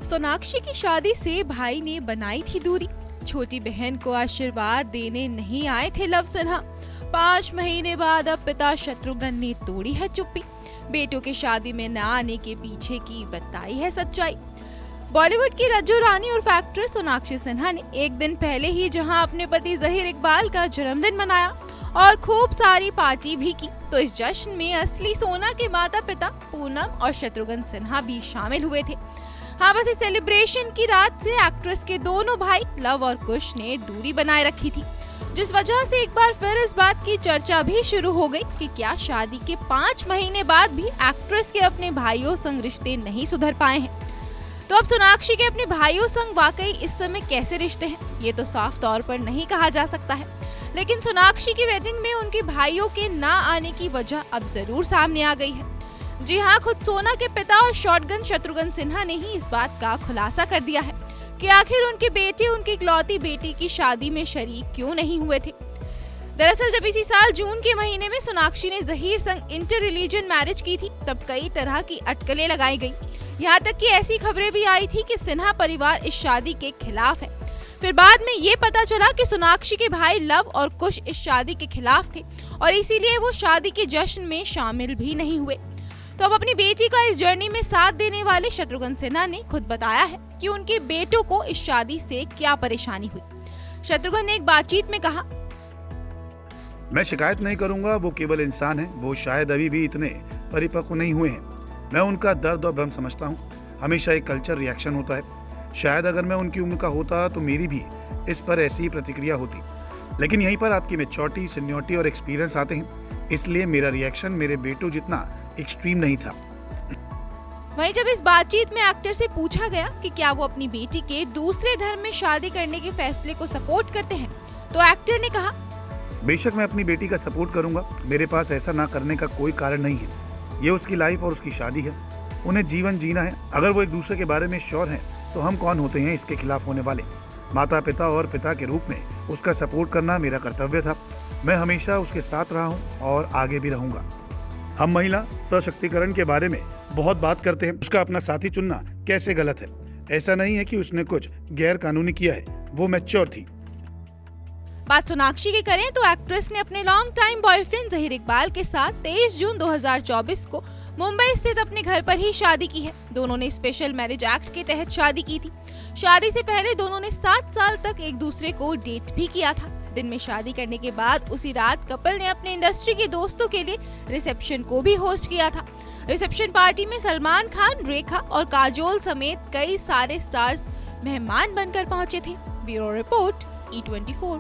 सोनाक्षी की शादी से भाई ने बनाई थी दूरी। छोटी बहन को आशीर्वाद देने नहीं आए थे लव सिन्हा। 5 महीने बाद अब पिता शत्रुघ्न ने तोड़ी है चुप्पी। बेटों के शादी में न आने के पीछे की बताई है सच्चाई। बॉलीवुड की रज्जू रानी और एक्ट्रेस सोनाक्षी सिन्हा ने एक दिन पहले ही जहां अपने पति जहीर इकबाल का जन्मदिन मनाया और खूब सारी पार्टी भी की, तो इस जश्न में असली सोना के माता पिता पूनम और शत्रुघ्न सिन्हा भी शामिल हुए थे। हाँ, बस इस सेलिब्रेशन की रात से एक्ट्रेस के दोनों भाई लव और कुश ने दूरी बनाए रखी थी, जिस वजह से एक बार फिर इस बात की चर्चा भी शुरू हो गई कि क्या शादी के 5 महीने बाद भी एक्ट्रेस के अपने भाइयों संग रिश्ते नहीं सुधर पाए हैं। तो अब सोनाक्षी के अपने भाइयों संग वाकई इस समय कैसे रिश्ते हैं, ये तो साफ तौर पर नहीं कहा जा सकता है, लेकिन सोनाक्षी की वेडिंग में उनके भाइयों के ना आने की वजह अब जरूर सामने आ गई है। जी हाँ, खुद सोना के पिता और शॉटगन शत्रुघ्न सिन्हा ने ही इस बात का खुलासा कर दिया है कि आखिर उनके बेटे उनकी इकलौती बेटी की शादी में शरीक क्यों नहीं हुए थे। दरअसल जब इसी साल जून के महीने में सोनाक्षी ने जहीर संग इंटर रिलीजन मैरिज की थी, तब कई तरह की अटकलें लगाई गई। यहाँ तक कि ऐसी खबरें भी आई थी कि सिन्हा परिवार इस शादी के खिलाफ है। फिर बाद में ये पता चला कि सोनाक्षी के भाई लव और कुश इस शादी के खिलाफ थे और इसीलिए वो शादी के जश्न में शामिल भी नहीं हुए। तो अब अपनी बेटी का इस जर्नी में साथ देने वाले शत्रुघ्न सिन्हा ने खुद बताया है कि उनके बेटों को इस शादी से क्या परेशानी हुई। शत्रुघ्न ने एक बातचीत में कहा, मैं शिकायत नहीं करूंगा, वो केवल इंसान है, वो शायद अभी भी इतने परिपक्व नहीं हुए हैं। मैं उनका दर्द और भ्रम समझता हूँ। हमेशा एक कल्चर रिएक्शन होता है। शायद अगर मैं उनकी उम्र का होता तो मेरी भी इस पर ऐसी ही प्रतिक्रिया होती, लेकिन यहीं पर आपकी मैच्योरिटी, सीनियरिटी और एक्सपीरियंस आते हैं, इसलिए मेरा रिएक्शन मेरे बेटों जितना एक्सट्रीम नहीं था। वहीं जब इस बातचीत में एक्टर से पूछा गया कि क्या वो अपनी बेटी के दूसरे धर्म में शादी करने के फैसले को सपोर्ट करते हैं, तो एक्टर ने कहा, बेशक मैं अपनी बेटी का सपोर्ट करूंगा। मेरे पास ऐसा ना करने का कोई कारण नहीं है। ये उसकी लाइफ और उसकी शादी है, उन्हें जीवन जीना है। अगर वो एक दूसरे के बारे में श्योर हैं, तो हम कौन होते हैं इसके खिलाफ होने वाले। माता पिता और पिता के रूप में उसका सपोर्ट करना मेरा कर्तव्य था। मैं हमेशा उसके साथ रहा हूँ और आगे भी रहूंगा। हम महिला सशक्तिकरण के बारे में बहुत बात करते हैं। उसका अपना साथी चुनना कैसे गलत है। ऐसा नहीं है कि उसने कुछ गैर कानूनी किया है, वो मैच्योर थी। बात सोनाक्षी की करें तो एक्ट्रेस ने अपने long time boyfriend Zaheer Iqbal के साथ 23 जून 2024 को मुंबई स्थित अपने घर पर ही शादी की है। दोनों ने स्पेशल मैरिज एक्ट के तहत शादी की थी। शादी से पहले दोनों ने 7 साल तक एक दूसरे को डेट भी किया था। दिन में शादी करने के बाद उसी रात कपल ने अपने इंडस्ट्री के दोस्तों के लिए रिसेप्शन को भी होस्ट किया था। रिसेप्शन पार्टी में सलमान खान, रेखा और काजोल समेत कई सारे स्टार्स मेहमान बनकर पहुंचे थे। Bureau report, E24।